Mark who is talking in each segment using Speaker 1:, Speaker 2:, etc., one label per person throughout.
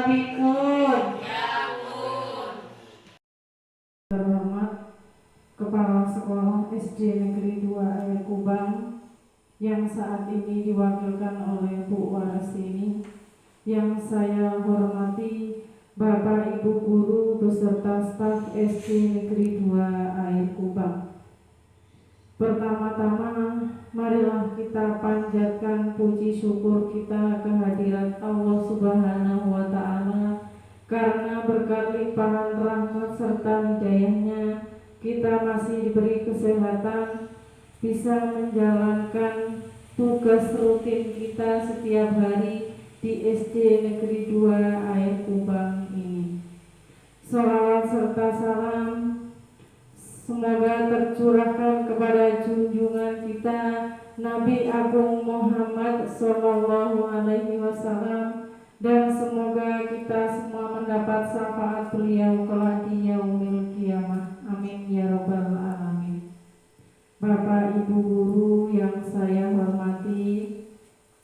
Speaker 1: Pikun. Terhormat Kepala Sekolah SD Negeri 2 Air Kubang yang saat ini diwakilkan oleh Bu Warasini, yang saya hormati Bapak Ibu Guru beserta staf SD Negeri 2 Air Kubang. Pertama-tama marilah kita panjatkan puji syukur kita kehadirat Allah Subhanahu wa Ta'ala, karena berkat limpahan rahmat serta hidayahnya kita masih diberi kesehatan, bisa menjalankan tugas rutin kita setiap hari di SD Negeri 2 Air Kubang ini. Sholawat serta salam semoga tercurahkan kepada junjungan kita Nabi Agung Muhammad Sallallahu Alaihi Wasallam, dan semoga kita semua mendapat syafaat beliau kelak di yaumil kiamah. Amin ya rabbal alamin. Bapak Ibu Guru yang saya hormati,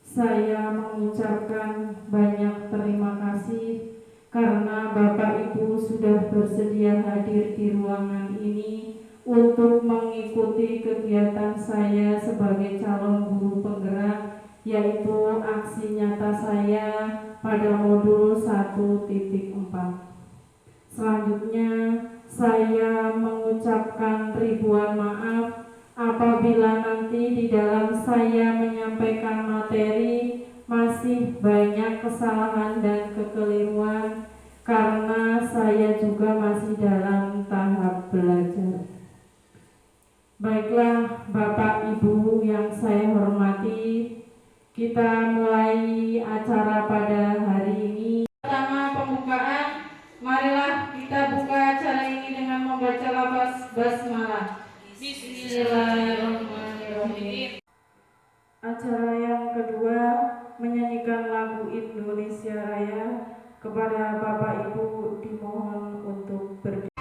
Speaker 1: saya mengucapkan banyak terima kasih karena Bapak Ibu sudah bersedia hadir di ruangan ini untuk mengikuti kegiatan saya sebagai calon guru penggerak, yaitu aksi nyata saya pada modul 1.4. Selanjutnya saya mengucapkan ribuan maaf apabila nanti di dalam saya menyampaikan materi masih banyak kesalahan dan kekeliruan, karena saya juga masih dalam tahap belajar. Baiklah Bapak Ibu yang saya hormati, kita mulai acara pada hari ini. Pertama pembukaan, marilah kita buka acara ini dengan membaca lafaz basmalah. Bismillahirrahmanirrahim. Acara yang kedua, menyanyikan lagu Indonesia Raya. Kepada Bapak Ibu dimohon untuk berdiri.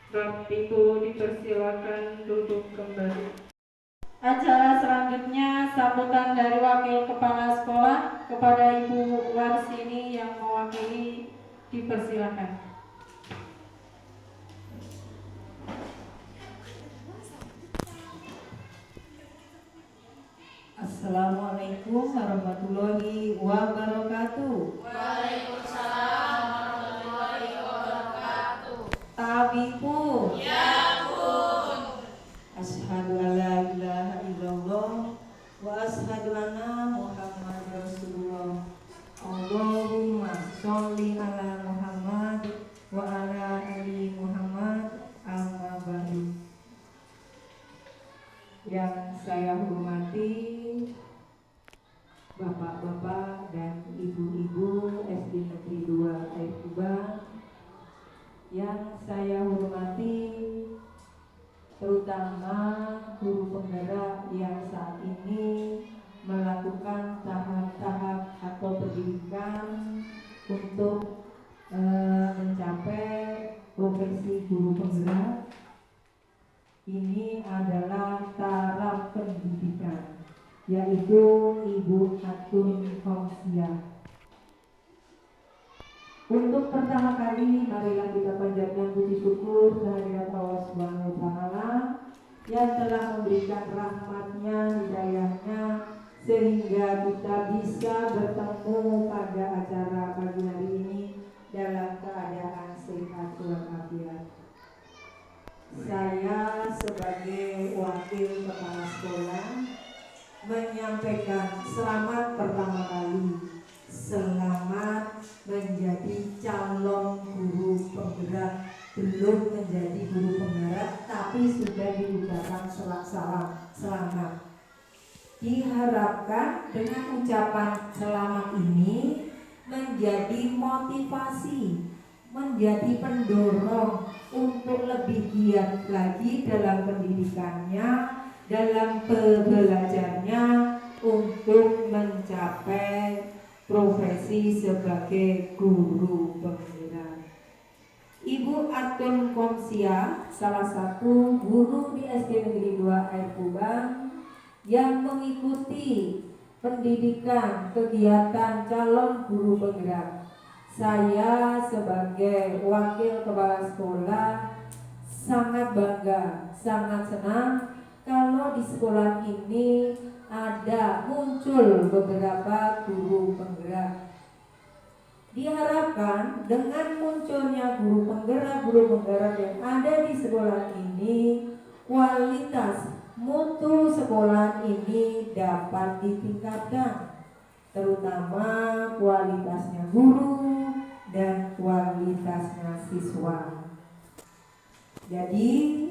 Speaker 1: Bapak Ibu dipersilakan duduk kembali. Acara selanjutnya sambutan dari Wakil Kepala Sekolah kepada Ibu Warsini yang mewakili, dipersilakan.
Speaker 2: Assalamualaikum warahmatullahi wabarakatuh.
Speaker 3: Waalaikumsalam warahmatullahi wabarakatuh.
Speaker 2: Tabiku.
Speaker 3: Ya Bun.
Speaker 2: Asyhadu alla ilaha illallah wa asyhadu anna Muhammad Rasulullah. Allahumma sholli ala Muhammad wa ala ali Muhammad, amma ba'du. Yang saya hormati Bapak-bapak dan ibu-ibu SD Negeri 2 Air Kubang, yang saya hormati terutama guru penggerak yang saat ini melakukan tahap-tahap atau pendidikan untuk mencapai profesi guru penggerak. Ini adalah taraf pendidikan, yaitu Ibu Atun Komsia. Untuk pertama kali, marilah kita panjatkan puji syukur kehadirat Allah Subhanahu wa Ta'ala yang telah memberikan rahmatnya, hidayahnya, sehingga kita bisa bertemu pada acara pagi hari ini dalam keadaan sehat walafiat. Saya sebagai wakil kepala sekolah menyampaikan selamat pertama kali. Selamat menjadi calon guru penggerak, belum menjadi guru penggerak tapi sudah diucapkan selamat. Diharapkan dengan ucapan selamat ini menjadi motivasi, menjadi pendorong untuk lebih giat lagi dalam pendidikannya, dalam belajarnya untuk mencapai profesi sebagai guru penggerak. Ibu Atun Komsia, salah satu guru di SD Negeri 2 Air Kubang yang mengikuti pendidikan kegiatan calon guru penggerak. Saya sebagai wakil kepala sekolah sangat bangga, sangat senang kalau di sekolah ini muncul beberapa guru penggerak. Diharapkan dengan munculnya guru penggerak yang ada di sekolah ini, kualitas mutu sekolah ini dapat ditingkatkan, terutama kualitasnya guru dan kualitasnya siswa. Jadi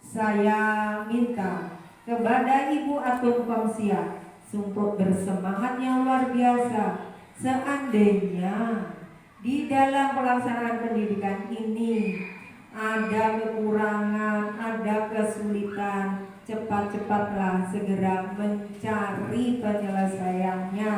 Speaker 2: saya minta kepada Ibu Atun Komsia untuk bersemangat yang luar biasa. Seandainya di dalam pelaksanaan pendidikan ini ada kekurangan, ada kesulitan, cepat-cepatlah segera mencari penyelesaiannya.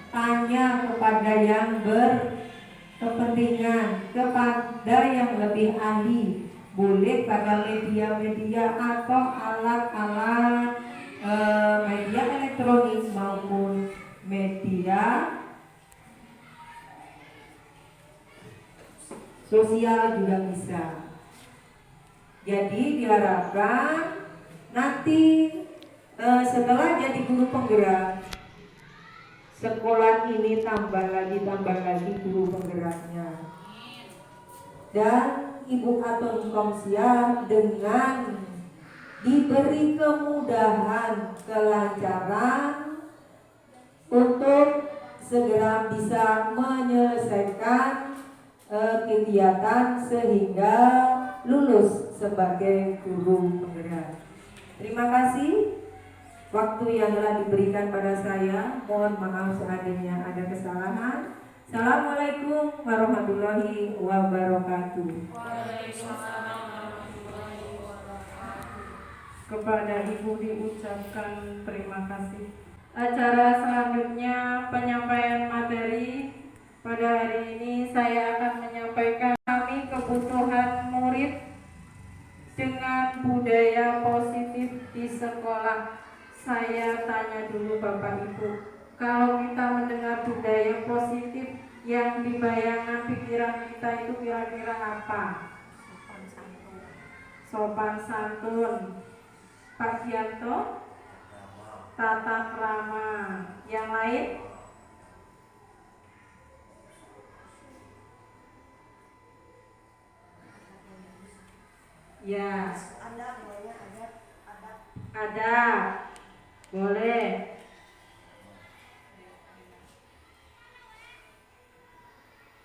Speaker 2: Tanya kepada yang berkepentingan, kepada yang lebih ahli. Boleh pada media-media atau alat-alat media elektronik maupun media sosial juga bisa. Jadi diharapkan nanti setelah jadi guru penggerak, sekolah ini tambah lagi guru penggeraknya. Dan Ibu Atun Komsia dengan diberi kemudahan, kelancaran untuk segera bisa menyelesaikan kegiatan sehingga lulus sebagai guru penggerak. Terima kasih waktu yang telah diberikan pada saya. Mohon maaf seandainya ada kesalahan. Assalamualaikum warahmatullahi wabarakatuh.
Speaker 3: Waalaikumsalam warahmatullahi wabarakatuh.
Speaker 1: Kepada Ibu diucapkan terima kasih. Acara selanjutnya penyampaian materi. Pada hari ini saya akan menyampaikan kami kebutuhan murid dengan budaya positif di sekolah. Saya tanya dulu Bapak Ibu, kalau kita mendengar budaya positif yang di bayangan pikiran kita itu kira-kira apa? Sopan santun. Pak Gianto, tata krama. Yang lain? Ya. Ada. Boleh.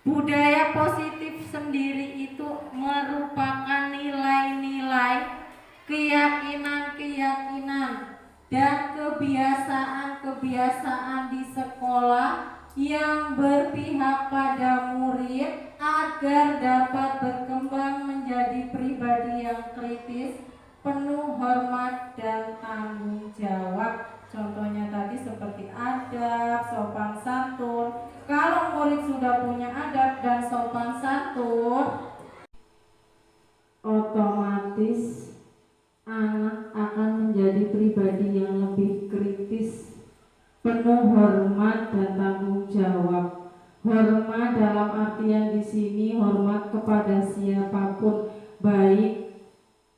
Speaker 1: Budaya positif sendiri itu merupakan nilai-nilai, keyakinan-keyakinan dan kebiasaan-kebiasaan di sekolah yang berpihak pada murid agar dapat berkembang menjadi
Speaker 2: pribadi yang kritis, penuh hormat dan tanggung jawab. Contohnya tadi seperti adab, sopan santun. Kalau murid sudah punya adab dan sopan santun,
Speaker 1: otomatis anak akan menjadi pribadi yang lebih kritis, penuh hormat dan tanggung jawab. Hormat dalam artian di sini hormat kepada siapapun, baik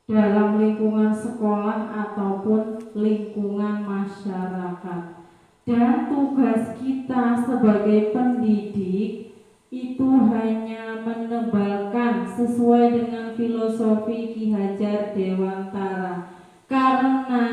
Speaker 1: dalam lingkungan sekolah ataupun lingkungan masyarakat. Dan tugas kita sebagai pendidik itu hanya menebalkan sesuai dengan filosofi Ki Hajar Dewantara. Karena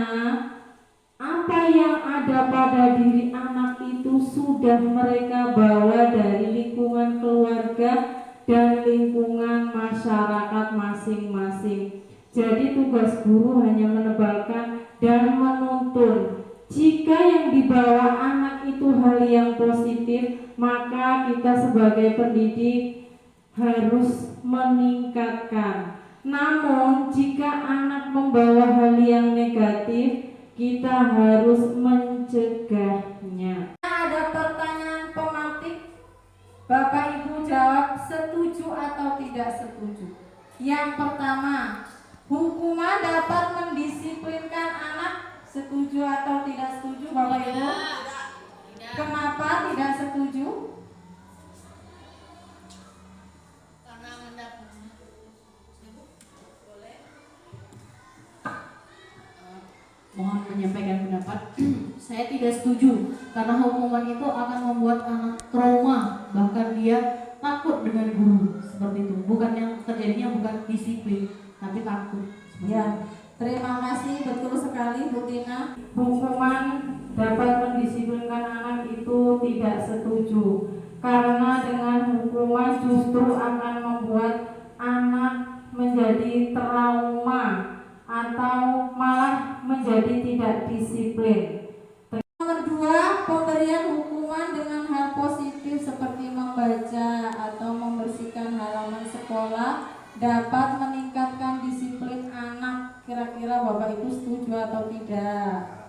Speaker 1: apa yang ada pada diri anak itu sudah mereka bawa dari lingkungan keluarga dan lingkungan masyarakat masing-masing. Jadi tugas guru hanya menebalkan dan menuntun. Jika yang dibawa anak itu hal yang positif, maka kita sebagai pendidik harus meningkatkan. Namun jika anak membawa hal yang negatif, kita harus mencegahnya.
Speaker 2: ada pertanyaan pemantik. Bapak Ibu jawab setuju atau tidak setuju. Yang pertama, hukuman dapat mendisiplinkan anak. Setuju atau tidak setuju Bapak Ibu?
Speaker 3: Tidak.
Speaker 2: Kenapa tidak setuju?
Speaker 3: Karena mendapat. Boleh.
Speaker 4: Mohon menyampaikan pendapat. Saya tidak setuju karena hukuman itu akan membuat anak trauma, bahkan dia takut dengan guru seperti itu. Bukan yang terjadinya bukan disiplin, tapi takut.
Speaker 2: Ya, terima kasih, betul sekali Bu Tina.
Speaker 1: Hukuman dapat mendisiplinkan anak itu tidak setuju, karena dengan hukuman justru akan membuat anak menjadi trauma atau malah menjadi tidak disiplin.
Speaker 2: Nomor 2, pemberian hukuman dengan hal positif seperti membaca atau membersihkan halaman sekolah dapat meningkatkan disiplin anak. Kira-kira Bapak Ibu setuju atau tidak?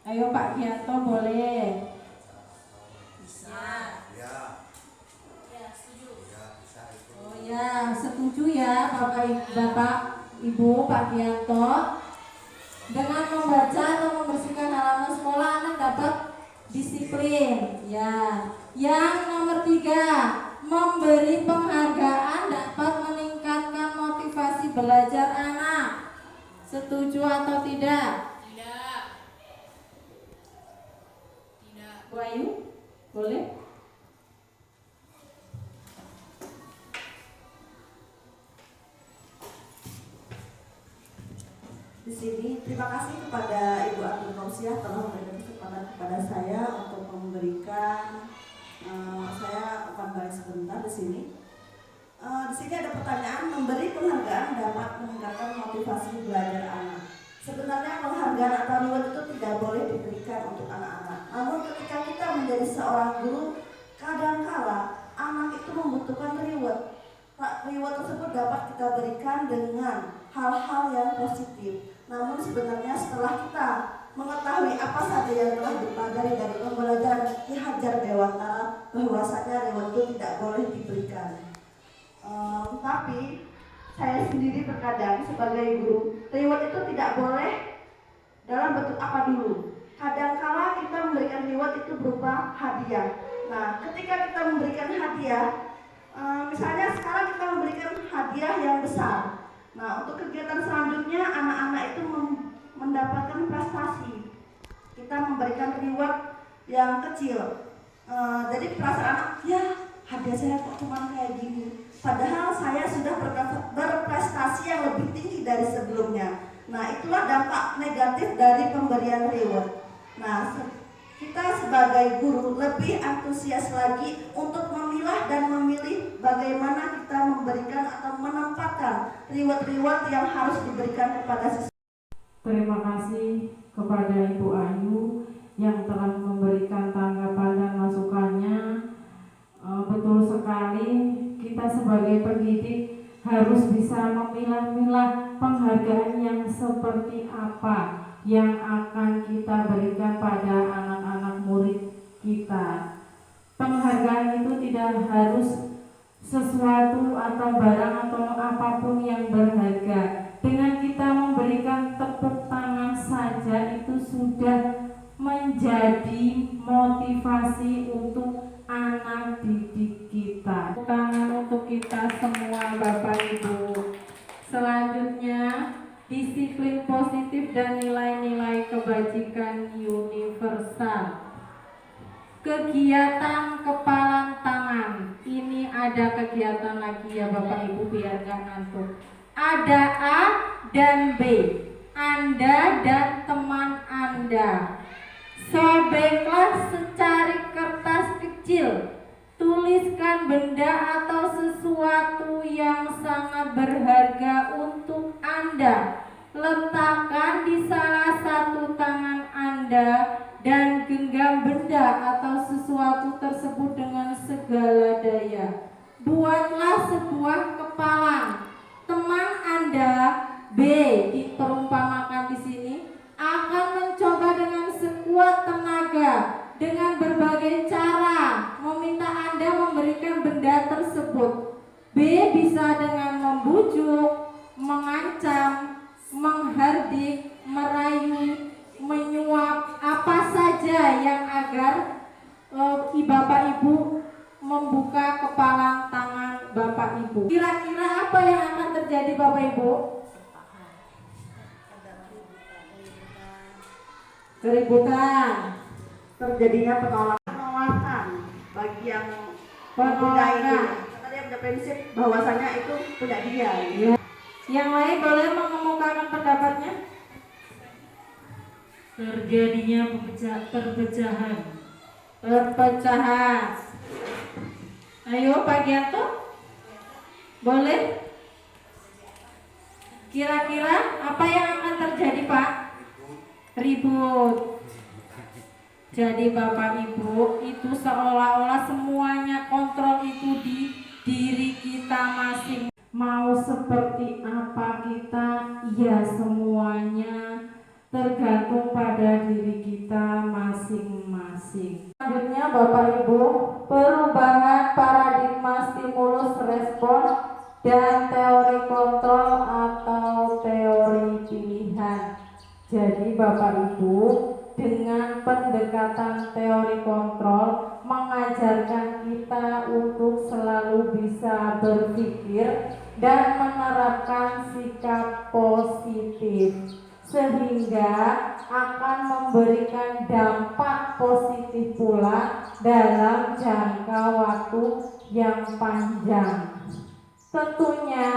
Speaker 2: Ayo Pak Kianto boleh.
Speaker 3: Bisa. Ya, setuju.
Speaker 2: Oh ya, setuju ya Bapak Ibu, Pak Kianto. Dengan membaca atau membersihkan halaman sekolah anak dapat disiplin. Ya. Yang nomor 3, memberi penghargaan dapat meningkatkan motivasi belajar anak. Setuju atau tidak?
Speaker 3: Tidak. Tidak.
Speaker 2: Bu Ayu, boleh?
Speaker 5: Di sini terima kasih kepada Ibu Abdul Kausiah telah memberikan kesempatan kepada saya untuk memberikan saya akan balik sebentar di sini. Di sini ada pertanyaan, memberi penghargaan dapat meningkatkan motivasi belajar anak. Sebenarnya penghargaan atau reward itu tidak boleh diberikan untuk anak-anak. Namun ketika kita menjadi seorang guru, kadangkala anak itu membutuhkan reward. Reward tersebut dapat kita berikan dengan hal-hal yang positif. Namun sebenarnya setelah kita mengetahui apa saja yang telah dipelajari dari pembelajaran Ki Hajar Dewantara, bahwasanya reward itu tidak boleh diberikan. Tapi saya sendiri terkadang sebagai guru, reward itu tidak boleh dalam bentuk apa dulu. Kadangkala kita memberikan reward itu berupa hadiah. Nah, ketika kita memberikan hadiah, misalnya sekarang kita memberikan hadiah yang besar. Nah, untuk kegiatan selanjutnya anak-anak itu mendapatkan prestasi. Kita memberikan reward yang kecil. Jadi perasaan anak, ya hadiah saya kok cuma kayak gini. Padahal saya sudah berprestasi yang lebih tinggi dari sebelumnya. Nah, itulah dampak negatif dari pemberian reward. Nah, kita sebagai guru lebih antusias lagi untuk memilah dan memilih bagaimana kita memberikan atau menempatkan reward-reward yang harus diberikan kepada siswa.
Speaker 1: Terima kasih kepada Ibu Ayu yang telah memberikan tanggapan dan masukannya. Betul sekali, kita sebagai pendidik harus bisa memilah-milah penghargaan yang seperti apa yang akan kita berikan pada anak-anak murid kita. Penghargaan itu tidak harus sesuatu atau barang atau apapun yang berharga. Dengan kita memberikan tepuk tangan saja itu sudah menjadi motivasi untuk anak didik kita. Tepuk tangan untuk kita semua Bapak Ibu. Selanjutnya, disiplin positif dan nilai-nilai kebajikan universal. Kegiatan kepalan tangan. Ini ada kegiatan lagi ya Bapak Ibu biar gak ngantuk. Ada A dan B. Anda dan teman Anda. Sobeklah secari kertas kecil. Tuliskan benda atau sesuatu yang sangat berharga untuk Anda. Letakkan di salah satu tangan Anda dan genggam benda atau sesuatu tersebut dengan segala daya. Buatlah sebuah kepalang. Teman Anda B diperumpamakan di sini akan mencoba dengan sekuat tenaga dengan berbagai cara meminta Anda memberikan benda tersebut. B bisa dengan membujuk, mengancam, menghardik, merayu, menyuap, apa saja yang agar Bapak Ibu membuka kepalang tangan Bapak Ibu. Kira-kira apa yang akan terjadi Bapak Ibu? Keributan.
Speaker 5: Terjadinya penolakan bagi yang punya ini. Karena dia punya prinsip bahwasanya itu punya dia.
Speaker 1: Ya. Yang lain boleh mengemukakan pendapatnya?
Speaker 4: Terjadinya perpecahan.
Speaker 1: Perpecahan. Ayo Pak Gianto, boleh? Kira-kira apa yang akan terjadi Pak? Ribut. Jadi Bapak Ibu itu seolah-olah semuanya kontrol itu di diri kita masing. Mau seperti apa kita, ya semuanya tergantung pada diri kita masing-masing. Selanjutnya Bapak Ibu, perubahan paradigma stimulus respon dan teori kontrol atau teori pilihan. Jadi Bapak Ibu, dengan pendekatan teori kontrol mengajarkan kita untuk selalu bisa berpikir dan menerapkan sikap positif, sehingga akan memberikan dampak positif pula dalam jangka waktu yang panjang. Tentunya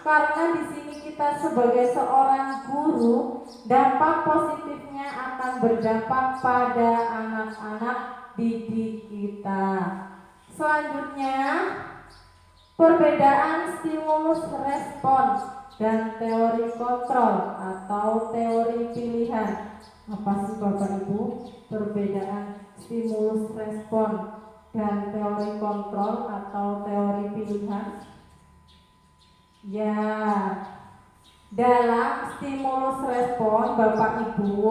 Speaker 1: karena di sini kita sebagai seorang guru, dampak positifnya akan berdampak pada anak-anak didik kita. Selanjutnya, perbedaan stimulus respon dan teori kontrol atau teori pilihan. Apa sih Bapak Ibu perbedaan stimulus respon dan teori kontrol atau teori pilihan? Ya, dalam stimulus respon Bapak Ibu,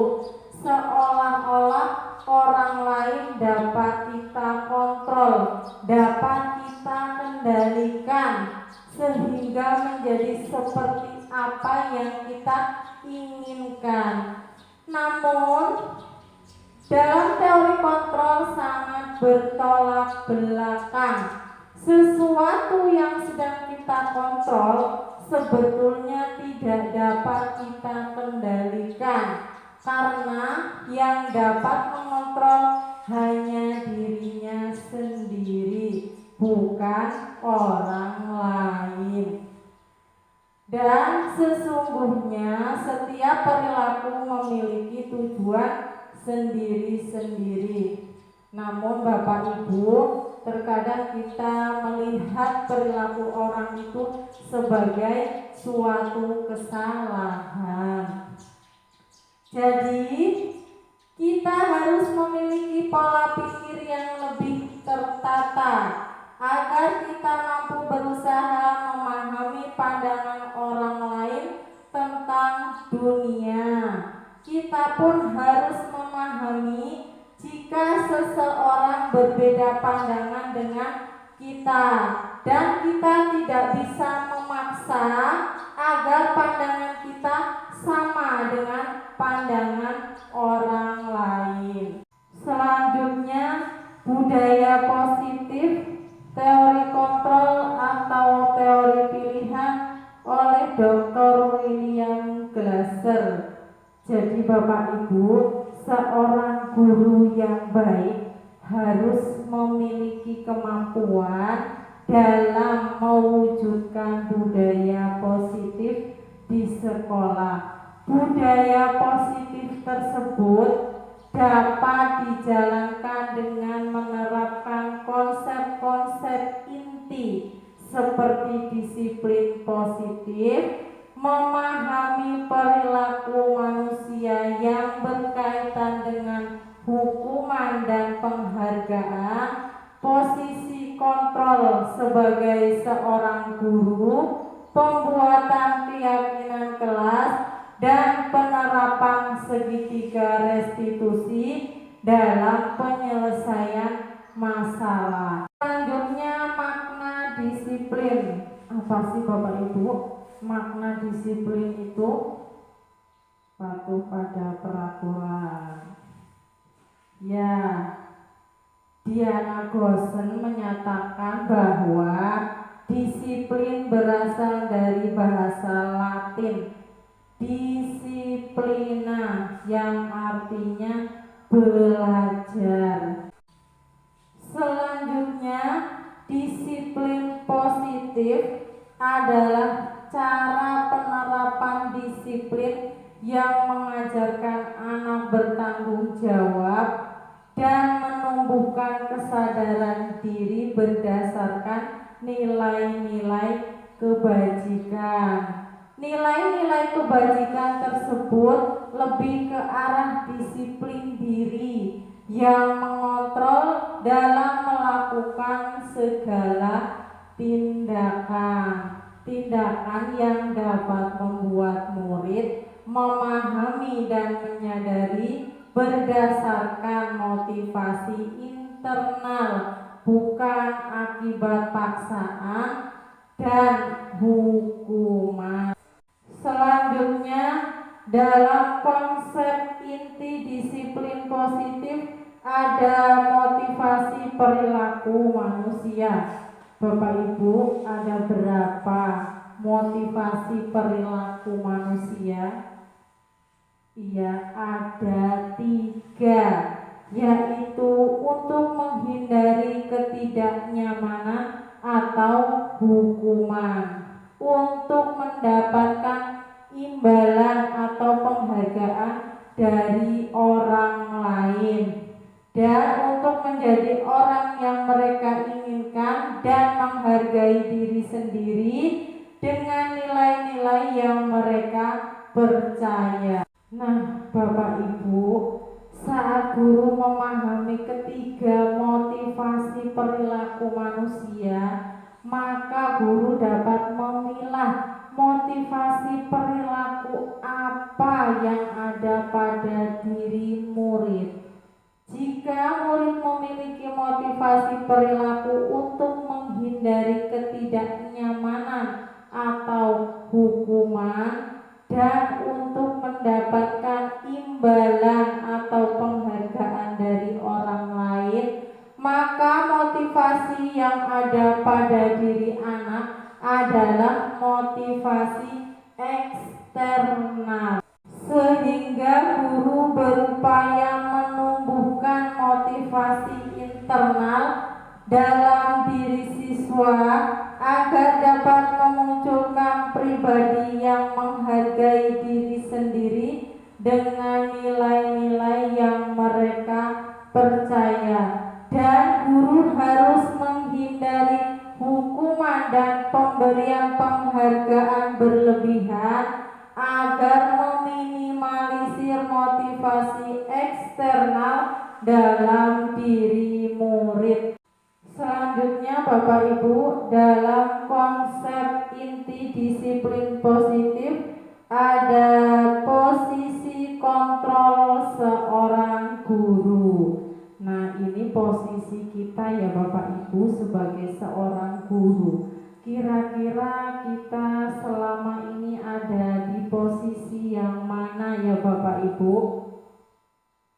Speaker 1: seolah-olah orang lain dapat kita kontrol, dapat kita kendalikan, sehingga menjadi seperti apa yang kita inginkan. Namun dalam teori kontrol sangat bertolak belakang. Sesuatu yang sedang kita kontrol sebetulnya tidak dapat kita kendalikan, karena yang dapat mengontrol hanya dirinya sendiri, bukan orang lain. Dan sesungguhnya setiap perilaku memiliki tujuan sendiri-sendiri. Namun Bapak Ibu, terkadang kita melihat perilaku orang itu sebagai suatu kesalahan. Jadi kita harus memiliki pola pikir yang lebih tertata,
Speaker 6: agar kita mampu berusaha memahami pandangan orang lain tentang dunia. Kita pun harus memahami jika seseorang berbeda pandangan dengan kita, dan kita tidak bisa memaksa agar pandangan kita sama dengan pandangan orang lain. Selanjutnya, budaya positif, teori kontrol atau teori pilihan oleh Dr. William Glasser. Jadi Bapak Ibu, seorang guru yang baik harus memiliki kemampuan dalam mewujudkan budaya positif di sekolah. Budaya positif tersebut dapat dijalankan dengan menerapkan konsep-konsep inti seperti disiplin positif, memahami perilaku manusia yang berkaitan dengan hukuman dan penghargaan, posisi kontrol sebagai seorang guru, pembuatan keyakinan kelas, dan penerapan segitiga restitusi dalam penyelesaian masalah. Selanjutnya, makna disiplin. Apa sih Bapak Ibu? Makna disiplin itu patuh pada peraturan. Ya, Diana Gosen menyatakan bahwa disiplin berasal dari bahasa Latin disiplina, yang artinya belajar. Selanjutnya, disiplin positif adalah cara penerapan disiplin yang mengajarkan anak bertanggung jawab dan menumbuhkan kesadaran diri berdasarkan nilai-nilai kebajikan. Nilai-nilai kebajikan tersebut lebih ke arah disiplin diri yang mengontrol dalam melakukan segala tindakan yang dapat membuat murid memahami dan menyadari berdasarkan motivasi internal, bukan akibat paksaan dan hukuman. Selanjutnya, dalam konsep inti disiplin positif ada motivasi perilaku manusia. Bapak Ibu, ada berapa motivasi perilaku manusia? Iya, ada 3, yaitu untuk menghindari ketidaknyamanan atau hukuman, untuk mendapatkan imbalan atau penghargaan dari orang lain, dan untuk menjadi orang yang mereka inginkan dan menghargai diri sendiri dengan nilai-nilai yang mereka percaya. Nah, Bapak Ibu, saat guru memahami ketiga motivasi perilaku manusia, maka guru dapat memilah motivasi perilaku apa yang ada pada diri murid. Jika murid memiliki motivasi perilaku untuk menghindari ketidaknyamanan atau hukuman dan untuk mendapatkan imbalan atau penghargaan dari orang lain, maka motivasi yang ada pada diri anak adalah motivasi eksternal, sehingga guru berupaya menumbuhkan motivasi internal dalam diri siswa agar dapat memunculkan pribadi yang menghargai diri sendiri dengan nilai-nilai yang mereka percaya. Dan guru harus menghindari hukuman dan pemberian penghargaan berlebihan agar meminimalisir motivasi eksternal dalam diri murid. Selanjutnya Bapak Bapak Ibu, dalam konsep inti disiplin positif ada posisi kontrol seorang guru. Nah, ini posisi kita ya Bapak Ibu sebagai seorang guru. Kira-kira kita selama ini ada di posisi yang mana ya Bapak Ibu?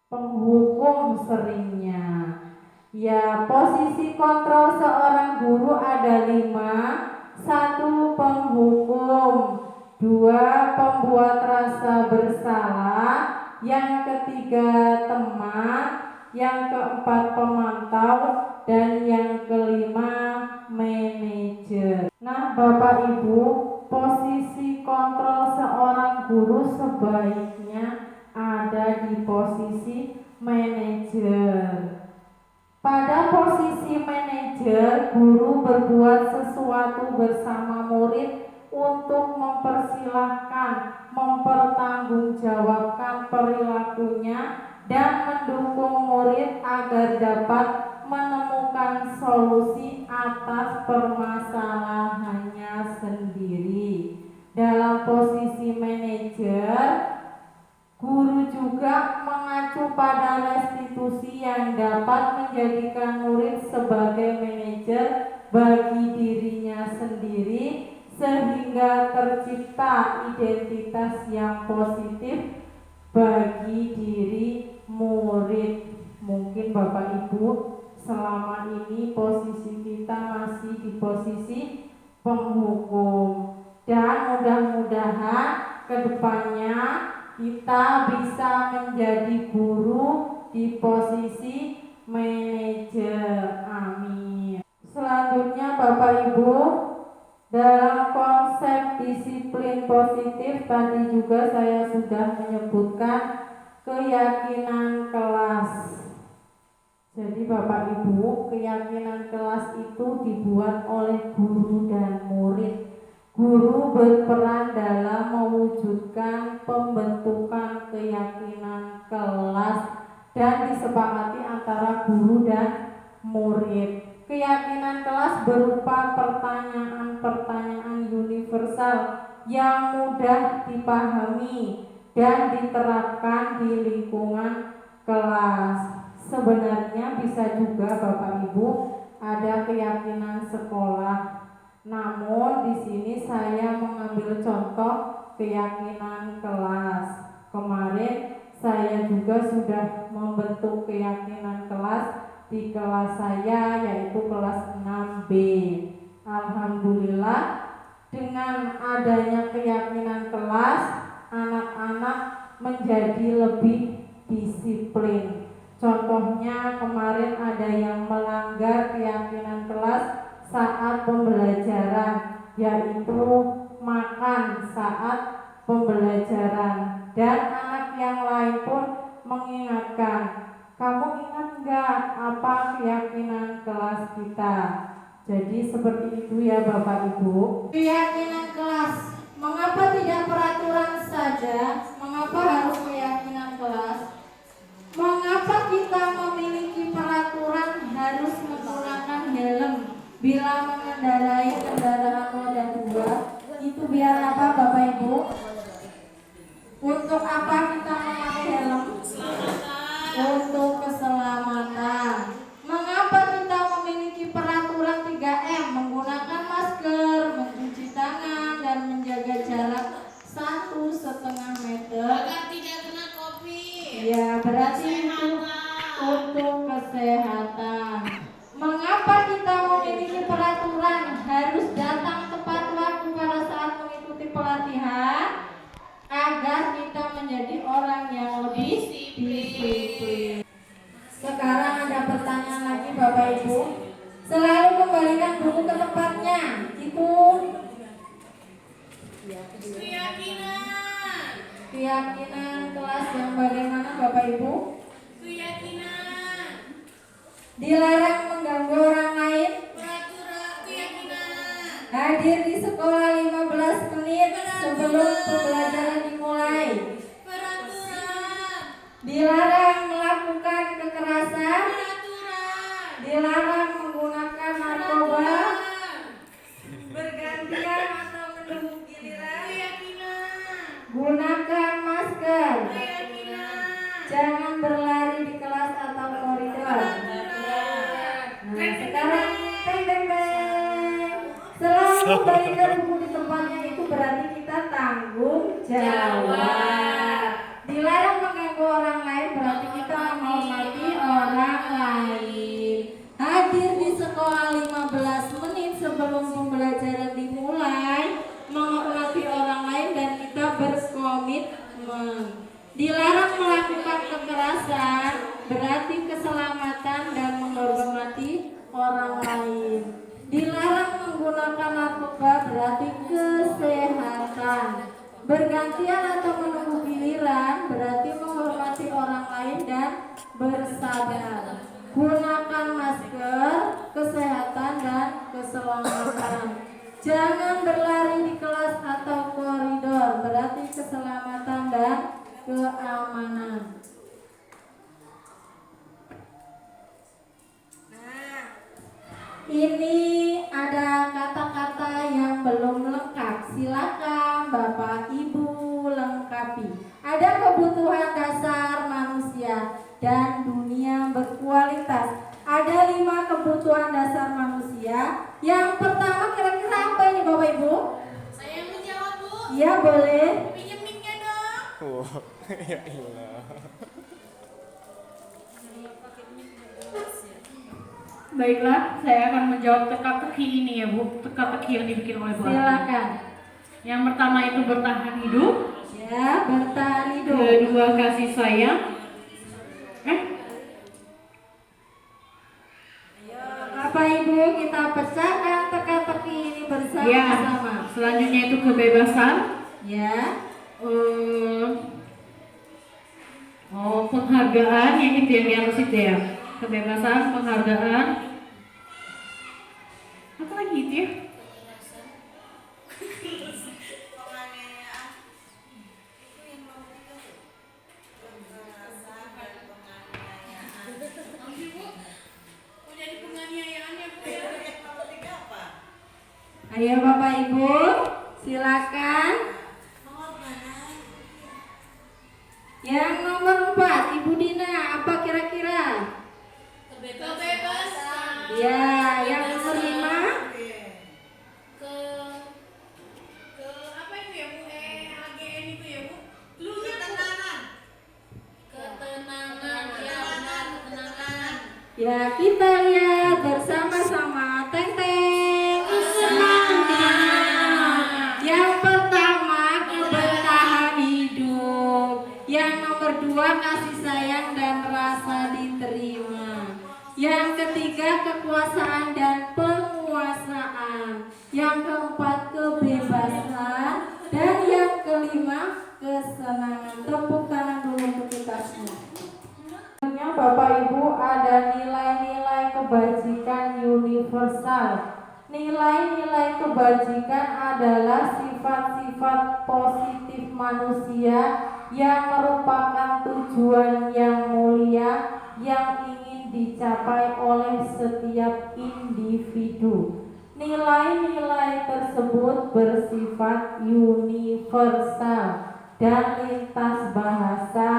Speaker 6: Penghukum seringnya. Ya, posisi kontrol seorang guru ada 5. 1. Penghukum, 2. Pembuat rasa bersalah, yang ketiga teman, yang keempat pemantau, dan yang kelima manajer. Nah Bapak Ibu, posisi kontrol seorang guru sebaiknya ada di posisi manajer. Pada posisi manajer, guru berbuat sesuatu bersama murid untuk mempersilahkan, mempertanggungjawabkan perilakunya dan mendukung murid agar dapat menemukan solusi atas permasalahannya sendiri. Dalam posisi manajer, guru juga mengacu pada restitusi yang dapat menjadikan murid sebagai manajer bagi dirinya sendiri sehingga tercipta identitas yang positif bagi diri murid. Mungkin Bapak Ibu selama ini posisi kita masih di posisi penghukum, dan mudah-mudahan kedepannya kita bisa menjadi guru di posisi manajer. Amin. Selanjutnya Bapak Ibu, dalam konsep disiplin positif tadi juga saya sudah menyebutkan keyakinan kelas. Jadi Bapak Ibu, keyakinan kelas itu dibuat oleh guru dan murid. Guru berperan dalam mewujudkan pembentukan keyakinan kelas dan disepakati antara guru dan murid. Keyakinan kelas berupa pertanyaan-pertanyaan universal yang mudah dipahami dan diterapkan di lingkungan kelas. Sebenarnya bisa juga Bapak Ibu ada keyakinan sekolah. Namun di sini saya mengambil contoh keyakinan kelas. Kemarin saya juga sudah membentuk keyakinan kelas di kelas saya, yaitu kelas 6B. Alhamdulillah, dengan adanya keyakinan kelas, anak-anak menjadi lebih disiplin. Contohnya kemarin ada yang melanggar keyakinan kelas saat pembelajaran, yaitu makan saat pembelajaran, dan anak yang lain pun mengingatkan, kamu ingat enggak apa keyakinan kelas kita? Jadi seperti itu ya Bapak Ibu.
Speaker 7: Keyakinan kelas, mengapa tidak peraturan saja? Mengapa harus keyakinan kelas? Mengapa kita memiliki peraturan harus menggunakan helm bila mengendarai kendaraan roda 2? Itu biar apa Bapak Ibu? Untuk apa kita memakai helm? Untuk keselamatan. Mengapa kita memiliki peraturan 3M, menggunakan masker, mencuci tangan, dan menjaga jarak 1,5 meter?
Speaker 3: Agar tidak kena COVID.
Speaker 7: Ya, berarti itu untuk kesehatan. Mengapa kita memiliki peraturan harus datang tepat waktu pada saat mengikuti pelatihan? Agar kita menjadi orang yang lebih disiplin. Sekarang ada pertanyaan lagi Bapak Ibu. Selalu kembalikan buku ke tempatnya. Itu keyakinan kelas yang bagaimana Bapak Ibu?
Speaker 3: Keyakinan.
Speaker 7: Dilarang mengganggu orang lain.
Speaker 3: Peraturan keyakinan.
Speaker 7: Hadir di sekolah 15 menit sebelum pembelajaran dimulai.
Speaker 3: Peraturan.
Speaker 7: Dilarang melakukan kekerasan.
Speaker 3: Peraturan.
Speaker 7: Dilarang menggunakan narkoba. Gunakan masker.
Speaker 3: Keyakinan.
Speaker 7: Jangan berlari di kelas atau koridor. Nah, sekarang teng teng teng. Selalu kembali ke duduk di tempatnya, itu berarti kita tanggung jawab. Dilarang mengganggu orang lain berarti kita menghormati orang lain. Hadir di sekolah 15 menit sebelum pembelajaran dimulai, menghormati orang lain dan kita berkomitmen. Dilarang melakukan kekerasan berarti keselamatan dan menghormati orang lain. Dilarang menggunakan narkoba berarti kesehatan. Bergantian atau menunggu giliran berarti menghormati orang lain dan bersabar. Gunakan masker, kesehatan dan keselamatan. Jangan berlari di kelas atau koridor berarti keselamatan dan keamanan. Ini ada kata-kata yang belum lengkap. Silakan Bapak Ibu lengkapi. Ada kebutuhan dasar manusia dan dunia berkualitas. Ada 5 kebutuhan dasar manusia. Yang pertama kira-kira apa ini Bapak Ibu?
Speaker 3: Saya yang menjawab, Bu.
Speaker 7: Iya boleh.
Speaker 3: Pinjam mic-nya dong.
Speaker 8: Ya ilah.
Speaker 4: Baiklah, saya akan menjawab teka-teki ini ya Bu, teka-teki yang dibikin oleh Bu Ati.
Speaker 7: Silakan.
Speaker 4: Yang pertama itu bertahan hidup,
Speaker 7: Ya, bertahan hidup.
Speaker 4: kedua kasih sayang,
Speaker 7: Bapak Ibu kita pecahkan teka-teki ini
Speaker 4: ya,
Speaker 7: bersama-sama.
Speaker 4: selanjutnya itu kebebasan,
Speaker 7: Ya.
Speaker 4: penghargaan, yang itu yang di atas itu ya, kebebasan, penghargaan, apa lagi itu ya?
Speaker 3: Nanti, Bu. Mau jadi penganiayaan ya, Bu ya?
Speaker 7: Ayo Bapak Ibu, silakan. Yang nomor 4, Ibu Dina, apa kira-kira?
Speaker 3: Kebebasan.
Speaker 7: Ya, yang nomor 5.
Speaker 3: Ke apa itu ya, Bu? AGN itu ya, Bu? Lu-nya, Bu. Ketenangan. Ya, benar, ketenangan.
Speaker 7: Ya, kita lihat bersama-sama. Teng teng. Semangat. Yang pertama kebertahan hidup. Yang nomor 2 kasih sayang dan rasa diterima. Yang ketiga kekuasaan dan penguasaan. Yang keempat kebebasan. Dan yang kelima kesenangan. Tepuk tangan dulu untuk kita semua.
Speaker 6: Selanjutnya Bapak Ibu ada nilai-nilai kebajikan universal. Nilai-nilai kebajikan adalah sifat-sifat positif manusia yang merupakan tujuan yang mulia yang ingin dicapai oleh setiap individu. Nilai-nilai tersebut bersifat universal dan lintas bahasa,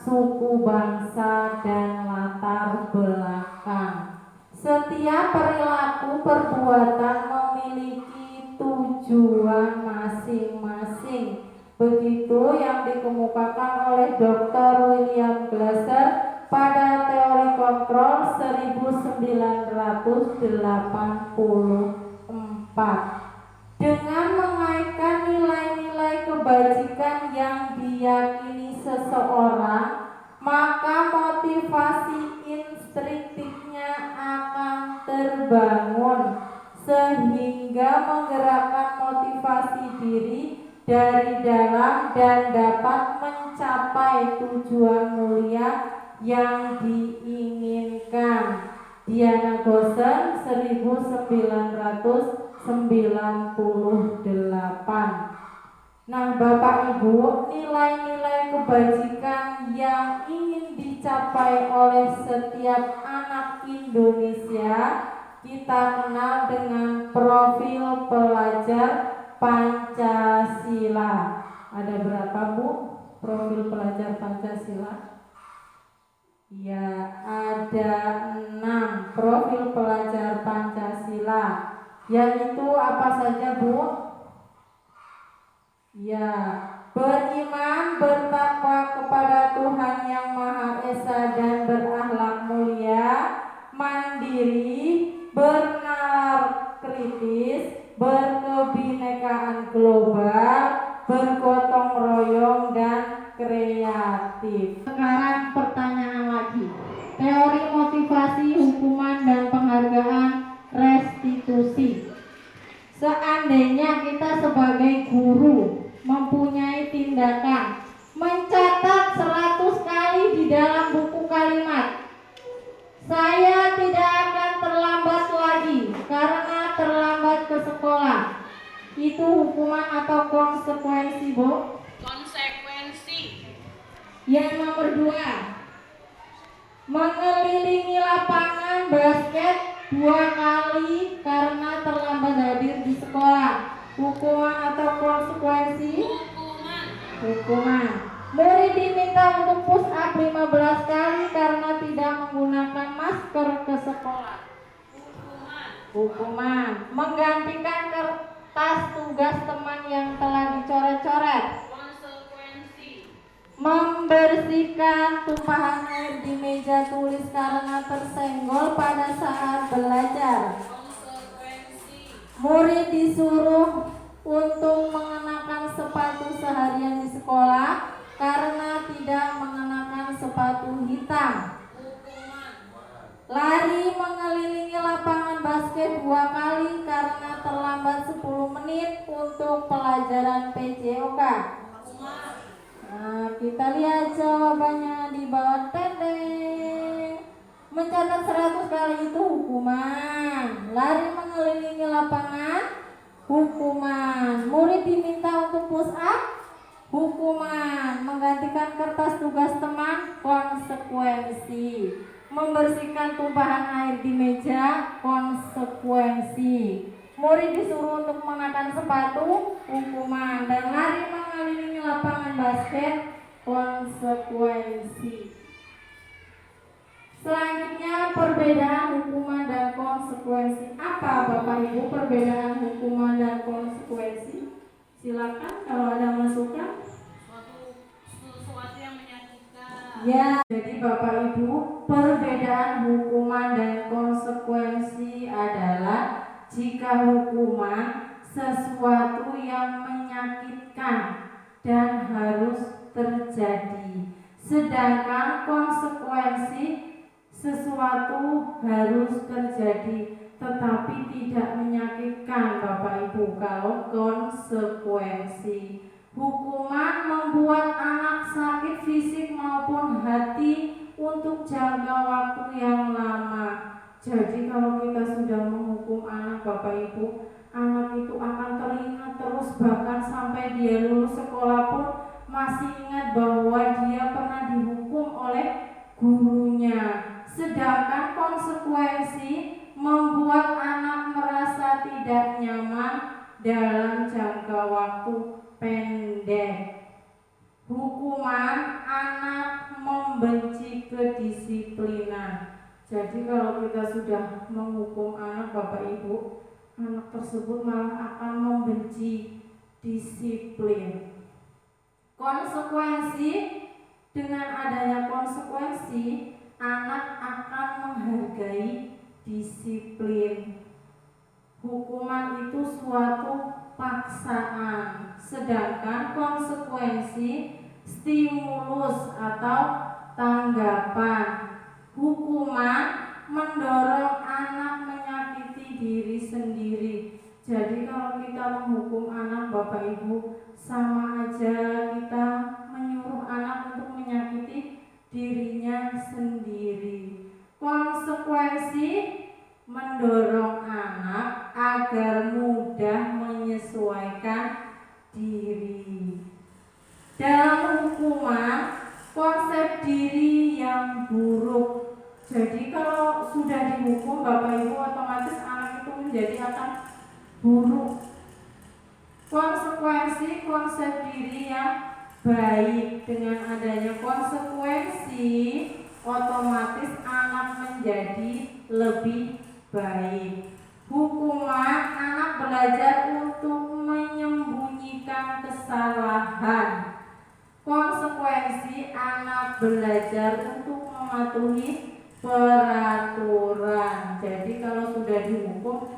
Speaker 6: suku bangsa, dan latar belakang. Setiap perilaku perbuatan memiliki tujuan masing-masing. Begitu yang dikemukakan oleh Dr. William Glasser pada teori kontrol 1984. Dengan mengaitkan nilai-nilai kebajikan yang diyakini seseorang, maka motivasi instinktifnya akan terbangun sehingga menggerakkan motivasi diri dari dalam dan dapat mencapai tujuan mulia yang diinginkan. Diana Gosen 1998. Nah Bapak Ibu, nilai-nilai kebajikan yang ingin dicapai oleh setiap anak Indonesia kita kenal dengan profil pelajar Pancasila. Ada berapa berapa Bu profil pelajar Pancasila? Ya, ada 6 profil pelajar Pancasila. Yaitu apa saja Bu? Ya, beriman, bertakwa kepada Tuhan Yang Maha Esa dan berakhlak mulia, mandiri, bernalar kritis, berkebinekaan global, bergotong royong dan kreatif.
Speaker 7: Sekarang pertanyaan lagi. Teori motivasi, hukuman, dan penghargaan restitusi. Seandainya kita sebagai guru mempunyai tindakan mencatat 100 kali di dalam buku kalimat, saya tidak akan terlambat lagi karena terlambat ke sekolah. Itu hukuman atau konsekuensi, Bu?
Speaker 3: Konsekuensi.
Speaker 7: Yang nomor 2, mengelilingi lapangan basket 2 kali karena terlambat hadir di sekolah. Hukuman atau konsekuensi?
Speaker 3: Hukuman.
Speaker 7: Hukuman. Murid diminta untuk push up 15 kali karena tidak menggunakan masker ke sekolah.
Speaker 3: Hukuman.
Speaker 7: Hukuman. Menggantikan kertas tugas teman yang telah dicoret-coret.
Speaker 3: Konsekuensi.
Speaker 7: Membersihkan tumpahan air di meja tulis karena tersenggol pada saat belajar.
Speaker 3: Konsekuensi.
Speaker 7: Murid disuruh untuk mengenakan sepatu seharian di sekolah karena tidak mengenakan sepatu hitam.
Speaker 3: Hukuman.
Speaker 7: Lari mengelilingi lapangan basket 2 kali karena terlambat 10 menit untuk pelajaran PJOK.
Speaker 3: Hukuman.
Speaker 7: Nah, kita lihat jawabannya di bawah tendeng. Mencatat 100 kali itu hukuman. Lari mengelilingi lapangan, hukuman. Murid diminta untuk push up, hukuman. Menggantikan kertas tugas teman, konsekuensi. Membersihkan tumpahan air di meja, konsekuensi. Murid disuruh untuk mengenakan sepatu, hukuman. Dan lari mengelilingi lapangan basket, konsekuensi. Selanjutnya perbedaan hukuman dan konsekuensi. Apa Bapak Ibu perbedaan hukuman dan konsekuensi? Silakan kalau ada masukan.
Speaker 3: Sesuatu yang menyakitkan.
Speaker 6: Ya, jadi Bapak Ibu, perbedaan hukuman dan konsekuensi adalah jika hukuman sesuatu yang menyakitkan dan harus terjadi, sedangkan konsekuensi sesuatu harus terjadi tetapi tidak menyakitkan Bapak Ibu. Kalau konsekuensi, hukuman membuat anak sakit fisik maupun hati untuk jangka waktu yang lama. Jadi kalau kita sudah menghukum anak Bapak Ibu, anak itu akan teringat terus, bahkan sampai dia lulus sekolah pun masih ingat bahwa dia pernah dihukum oleh gurunya. Sedangkan konsekuensi membuat anak merasa tidak nyaman dalam jangka waktu pendek. Hukuman anak membenci kedisiplinan. Jadi kalau kita sudah menghukum anak Bapak Ibu, anak tersebut malah akan membenci disiplin. Konsekuensi, dengan adanya konsekuensi, anak akan menghargai disiplin. Hukuman itu suatu paksaan, sedangkan konsekuensi stimulus atau tanggapan. Hukuman mendorong anak menyakiti diri sendiri. Jadi kalau kita menghukum anak Bapak Ibu, sama aja kita menyuruh anak untuk menyakiti dirinya sendiri. Konsekuensi mendorong anak agar mudah menyesuaikan diri. Dalam hukuman, konsep diri yang buruk. Jadi kalau sudah dihukum Bapak Ibu, otomatis anak itu menjadi akan buruk. Konsekuensi konsep diri yang baik. Dengan adanya konsekuensi, otomatis anak menjadi lebih baik. Hukuman, anak belajar untuk menyembunyikan kesalahan. Konsekuensi, anak belajar untuk mematuhi peraturan. Jadi kalau sudah dihukum,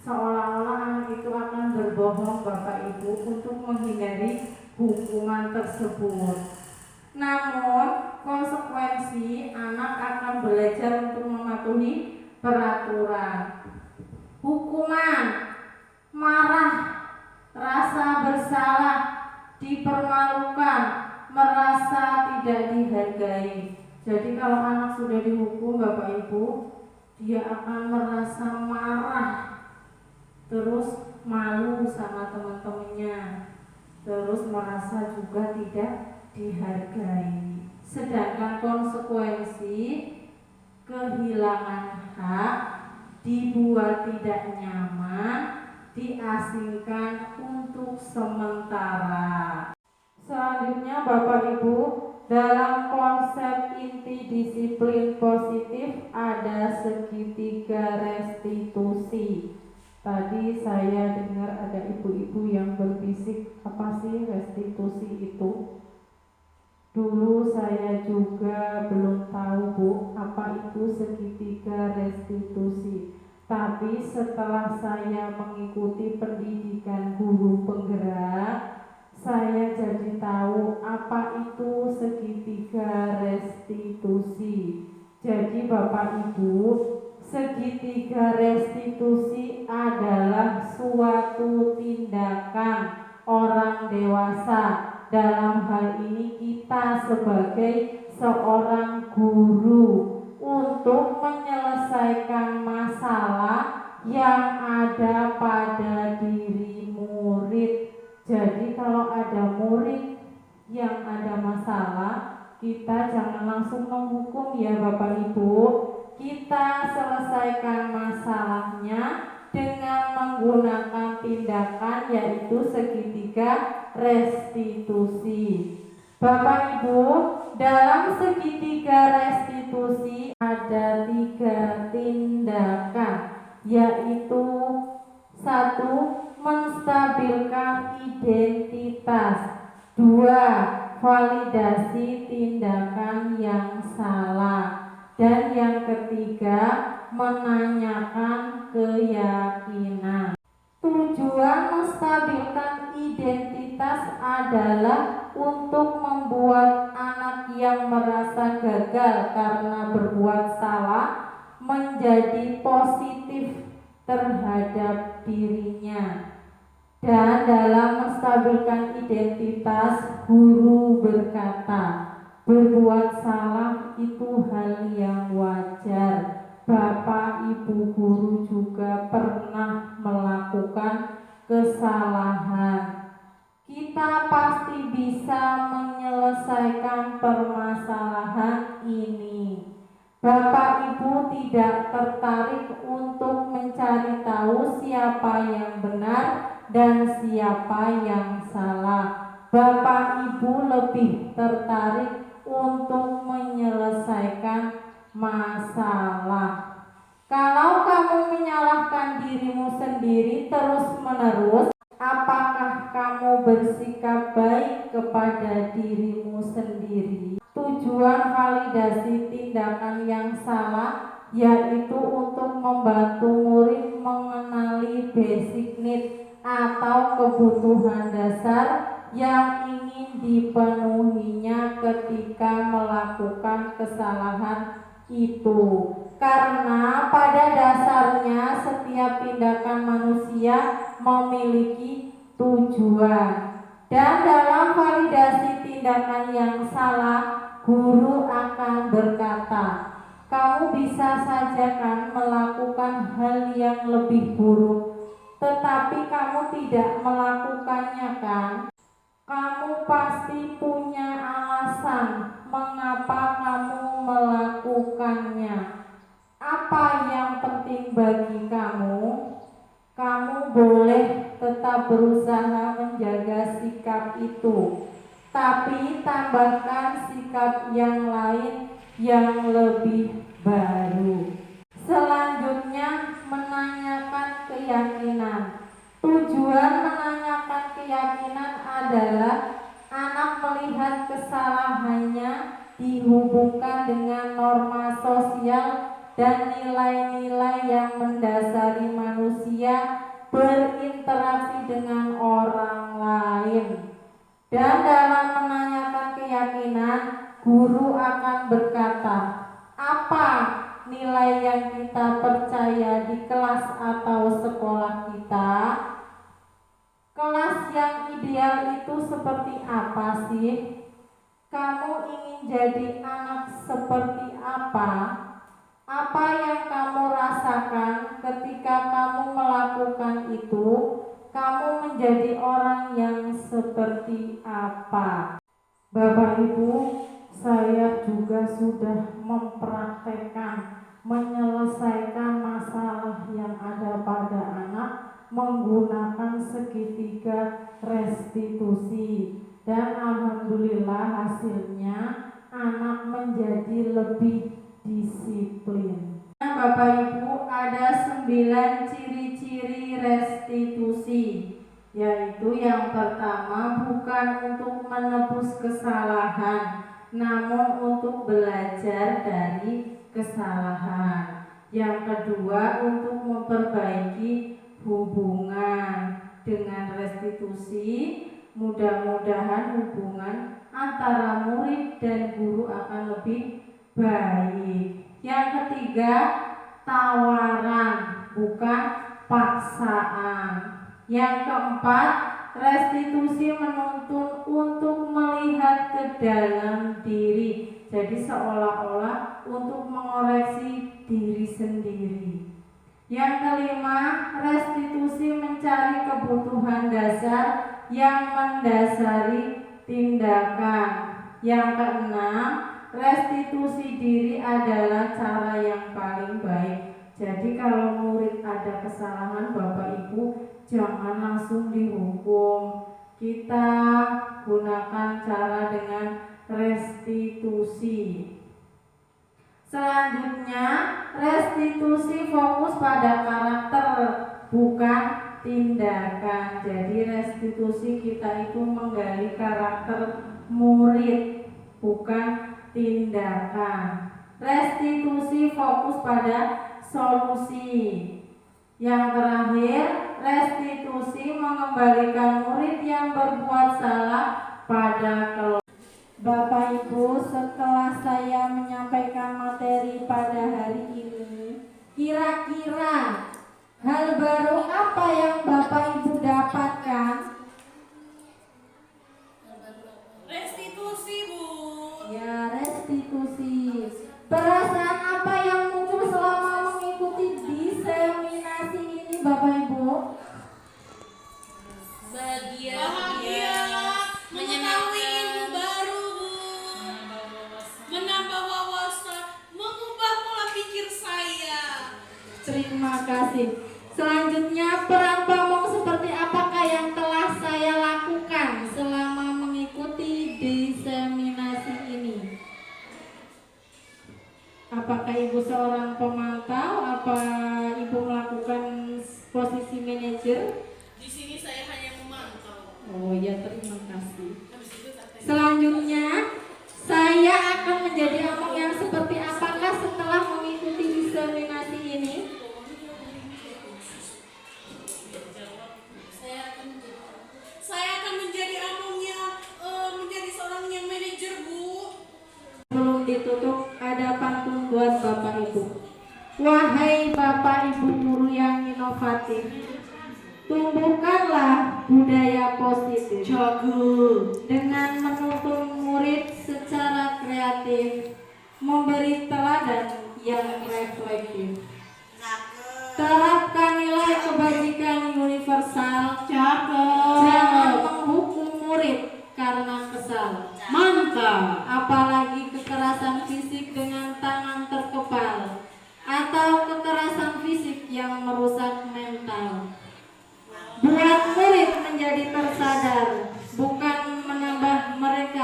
Speaker 6: seolah-olah anak itu akan berbohong Bapak Ibu untuk menghindari hukuman tersebut. Namun konsekuensi, anak akan belajar untuk mematuhi peraturan. Hukuman, marah, rasa bersalah, dipermalukan, merasa tidak dihargai. Jadi kalau anak sudah dihukum Bapak Ibu, dia akan merasa marah, terus malu sama teman-temannya, terus merasa juga tidak dihargai. Sedangkan konsekuensi, kehilangan hak, dibuat tidak nyaman, diasingkan untuk sementara. Selanjutnya Bapak Ibu, dalam konsep inti disiplin positif ada segitiga restitusi. Tadi saya dengar ada ibu-ibu yang berbisik, apa sih restitusi itu? Dulu saya juga belum tahu Bu, apa itu segitiga restitusi. Tapi setelah saya mengikuti pendidikan guru penggerak, saya jadi tahu apa itu segitiga restitusi. Jadi Bapak Ibu, segitiga restitusi adalah suatu tindakan orang dewasa. Dalam hal ini kita sebagai seorang guru untuk menyelesaikan masalah yang ada pada diri murid. Jadi kalau ada murid yang ada masalah, kita jangan langsung menghukum ya Bapak Ibu. Kita selesaikan masalahnya dengan menggunakan tindakan yaitu segitiga restitusi. Bapak Ibu, dalam segitiga restitusi ada 3 tindakan, yaitu 1. Menstabilkan identitas, 2. Validasi tindakan yang salah, dan yang ketiga menanyakan keyakinan. Tujuan menstabilkan identitas adalah untuk membuat anak yang merasa gagal karena berbuat salah menjadi positif terhadap dirinya. Dan dalam menstabilkan identitas, guru berkata, berbuat salah itu hal yang wajar. Bapak Ibu guru juga pernah melakukan kesalahan. Kita pasti bisa menyelesaikan permasalahan ini. Bapak Ibu tidak tertarik untuk mencari tahu siapa yang benar dan siapa yang salah. Bapak Ibu lebih tertarik untuk menyelesaikan masalah. Kalau kamu menyalahkan dirimu sendiri terus-menerus, apakah kamu bersikap baik kepada dirimu sendiri? Tujuan validasi tindakan yang salah yaitu untuk membantu murid mengenali basic need atau kebutuhan dasar yang ingin dipenuhinya ketika melakukan kesalahan itu. Karena pada dasarnya setiap tindakan manusia memiliki tujuan. Dan dalam validasi tindakan yang salah, guru akan berkata, kamu bisa saja kan melakukan hal yang lebih buruk, tetapi kamu tidak melakukannya kan? Kamu pasti punya alasan mengapa kamu melakukannya. Apa yang penting bagi kamu? Kamu boleh tetap berusaha menjaga sikap itu. tapi tambahkan sikap yang lain yang lebih baru. Selanjutnya, menanyakan keyakinan. Tujuan menanyakan keyakinan adalah anak melihat kesalahannya dihubungkan dengan norma sosial dan nilai-nilai yang mendasari manusia berinteraksi dengan orang lain. Dan dalam menanyakan keyakinan, guru akan berkata, apa nilai yang kita percaya di kelas atau sekolah kita? Kelas yang ideal itu seperti apa sih? Kamu ingin jadi anak seperti apa? Apa yang kamu rasakan ketika kamu melakukan itu? Kamu menjadi orang yang seperti apa? Bapak Ibu, saya juga sudah mempraktekkan menyelesaikan masalah yang ada pada anak menggunakan segitiga restitusi, dan alhamdulillah hasilnya anak menjadi lebih disiplin. Bapak Ibu, ada 9 ciri-ciri restitusi, yaitu yang pertama, bukan untuk menebus kesalahan, namun untuk belajar dari kesalahan. Yang kedua, untuk memperbaiki hubungan. Dengan restitusi, mudah-mudahan hubungan antara murid dan guru akan lebih baik. Yang ketiga, tawaran, bukan paksaan. Yang keempat, restitusi menuntun untuk melihat ke dalam diri, jadi seolah-olah untuk mengoreksi diri sendiri. Yang kelima, restitusi mencari kebutuhan dasar yang mendasari tindakan. Yang keenam, restitusi diri adalah cara yang paling baik. Jadi kalau murid ada kesalahan, Bapak Ibu jangan langsung dihukum. Kita gunakan cara dengan restitusi. Selanjutnya, restitusi fokus pada karakter, bukan tindakan. Jadi restitusi kita itu menggali karakter murid, bukan tindakan. Restitusi fokus pada solusi. Yang terakhir, restitusi mengembalikan murid yang berbuat salah pada kelompok. Bapak Ibu, setelah saya menyampaikan materi pada hari ini, kira-kira hal baru apa yang Bapak Ibu dapatkan?
Speaker 3: Restitusi, Bu.
Speaker 6: Ya, restitusi. Perasaan apa yang muncul selama mengikuti diseminasi ini, Bapak Ibu?
Speaker 3: Bahagia, mengetahui ilmu baru, Bu. Menambah wawasan, mengubah pola pikir saya.
Speaker 6: Terima kasih. Selanjutnya, peran pamong seperti apakah yang telah saya lakukan selama mengikuti diseminasi ini? Apakah Ibu seorang pemantau? Apa Ibu melakukan posisi manajer?
Speaker 3: Di sini saya hanya memantau.
Speaker 6: Oh ya, terima kasih.
Speaker 3: Habis itu tak
Speaker 6: Selanjutnya, saya akan menjadi among yang seperti apakah setelah mengikuti diseminasi ini?
Speaker 3: Saya akan menjadi amongnya, menjadi seorang yang manajer, Bu.
Speaker 6: Belum ditutup, ada pantun buat Bapak Ibu. Wahai Bapak Ibu guru yang inovatif, tumbuhkanlah budaya positif dengan menuntun murid secara kreatif, memberi teladan yang reflektif. Terapkan nilai kebajikan universal, jangan menghukum murid karena kesal.
Speaker 4: Mantap.
Speaker 6: Apalagi kekerasan fisik dengan tangan terkepal atau kekerasan fisik yang merusak mental. Buat murid menjadi tersadar, bukan menambah mereka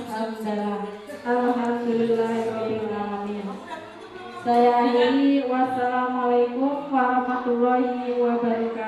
Speaker 7: hamdalah. Alhamdulillahirabbil alamin. Saya akhiri, wassalamualaikum warahmatullahi wabarakatuh.